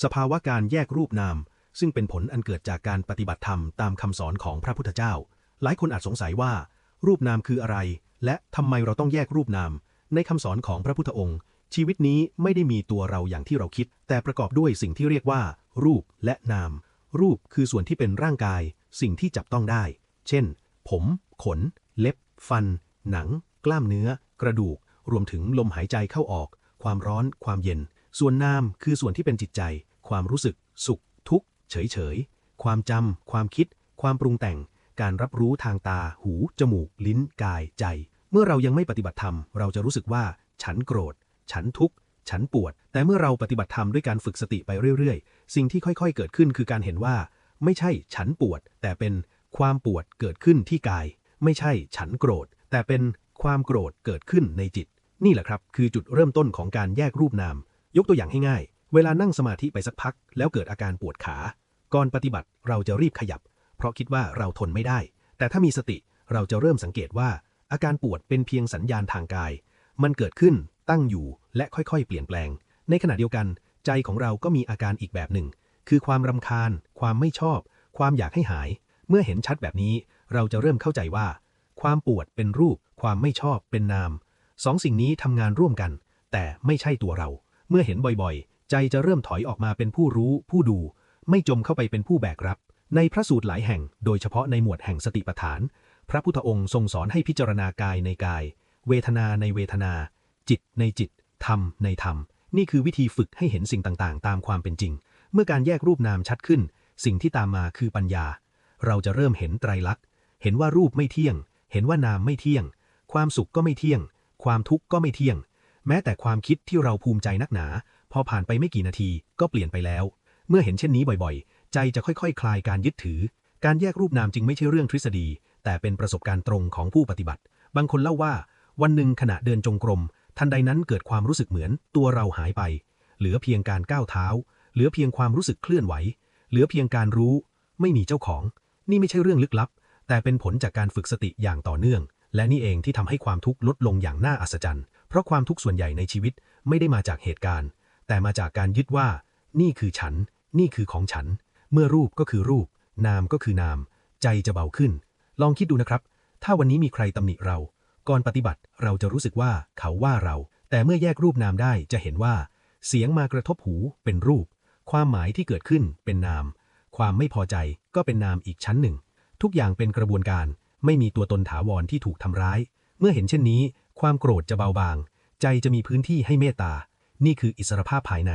สภาวะการแยกรูปนามซึ่งเป็นผลอันเกิดจากการปฏิบัติธรรมตามคำสอนของพระพุทธเจ้าหลายคนอาจสงสัยว่ารูปนามคืออะไรและทำไมเราต้องแยกรูปนามในคำสอนของพระพุทธองค์ชีวิตนี้ไม่ได้มีตัวเราอย่างที่เราคิดแต่ประกอบด้วยสิ่งที่เรียกว่ารูปและนามรูปคือส่วนที่เป็นร่างกายสิ่งที่จับต้องได้เช่นผมขนเล็บฟันหนังกล้ามเนื้อกระดูกรวมถึงลมหายใจเข้าออกความร้อนความเย็นส่วนนามคือส่วนที่เป็นจิตใจความรู้สึกสุขทุกข์เฉยๆความจำความคิดความปรุงแต่งการรับรู้ทางตาหูจมูกลิ้นกายใจเมื่อเรายังไม่ปฏิบัติธรรมเราจะรู้สึกว่าฉันโกรธฉันทุกข์ฉันปวดแต่เมื่อเราปฏิบัติธรรมด้วยการฝึกสติไปเรื่อยๆสิ่งที่ค่อยๆเกิดขึ้นคือการเห็นว่าไม่ใช่ฉันปวดแต่เป็นความปวดเกิดขึ้นที่กายไม่ใช่ฉันโกรธแต่เป็นความโกรธเกิดขึ้นในจิตนี่แหละครับคือจุดเริ่มต้นของการแยกรูปนามยกตัวอย่างให้ง่ายเวลานั่งสมาธิไปสักพักแล้วเกิดอาการปวดขาก่อนปฏิบัติเราจะรีบขยับเพราะคิดว่าเราทนไม่ได้แต่ถ้ามีสติเราจะเริ่มสังเกตว่าอาการปวดเป็นเพียงสัญญาณทางกายมันเกิดขึ้นตั้งอยู่และค่อยๆเปลี่ยนแปลงในขณะเดียวกันใจของเราก็มีอาการอีกแบบหนึ่งคือความรำคาญความไม่ชอบความอยากให้หายเมื่อเห็นชัดแบบนี้เราจะเริ่มเข้าใจว่าความปวดเป็นรูปความไม่ชอบเป็นนามสองสิ่งนี้ทำงานร่วมกันแต่ไม่ใช่ตัวเราเมื่อเห็นบ่อยๆใจจะเริ่มถอยออกมาเป็นผู้รู้ผู้ดูไม่จมเข้าไปเป็นผู้แบกรับในพระสูตรหลายแห่งโดยเฉพาะในหมวดแห่งสติปัฏฐานพระพุทธองค์ทรงสอนให้พิจารณากายในกายเวทนาในเวทนาจิตในจิตธรรมในธรรมนี่คือวิธีฝึกให้เห็นสิ่งต่างๆตามความเป็นจริงเมื่อการแยกรูปนามชัดขึ้นสิ่งที่ตามมาคือปัญญาเราจะเริ่มเห็นไตรลักษณ์เห็นว่ารูปไม่เที่ยงเห็นว่านามไม่เที่ยงความสุขก็ไม่เที่ยงความทุกข์ก็ไม่เที่ยงแม้แต่ความคิดที่เราภูมิใจนักหนาพอผ่านไปไม่กี่นาทีก็เปลี่ยนไปแล้วเมื่อเห็นเช่นนี้บ่อยๆใจจะค่อยๆคลายการยึดถือการแยกรูปนามจึงไม่ใช่เรื่องทฤษฎีแต่เป็นประสบการณ์ตรงของผู้ปฏิบัติบางคนเล่าว่าวันหนึ่งขณะเดินจงกรมทันใดนั้นเกิดความรู้สึกเหมือนตัวเราหายไปเหลือเพียงการก้าวเท้าเหลือเพียงความรู้สึกเคลื่อนไหวเหลือเพียงการรู้ไม่มีเจ้าของนี่ไม่ใช่เรื่องลึกลับแต่เป็นผลจากการฝึกสติอย่างต่อเนื่องและนี่เองที่ทำให้ความทุกข์ลดลงอย่างน่าอัศจรรย์เพราะความทุกข์ส่วนใหญ่ในชีวิตไม่ได้มาจากเหตุการณ์แต่มาจากการยึดว่านี่คือฉันนี่คือของฉันเมื่อรูปก็คือรูปนามก็คือนามใจจะเบาขึ้นลองคิดดูนะครับถ้าวันนี้มีใครตำหนิเราก่อนปฏิบัติเราจะรู้สึกว่าเขาว่าเราแต่เมื่อแยกรูปนามได้จะเห็นว่าเสียงมากระทบหูเป็นรูปความหมายที่เกิดขึ้นเป็นนามความไม่พอใจก็เป็นนามอีกชั้นหนึ่งทุกอย่างเป็นกระบวนการไม่มีตัวตนถาวรที่ถูกทำร้ายเมื่อเห็นเช่นนี้ความโกรธจะเบาบางใจจะมีพื้นที่ให้เมตตานี่คืออิสรภาพภายใน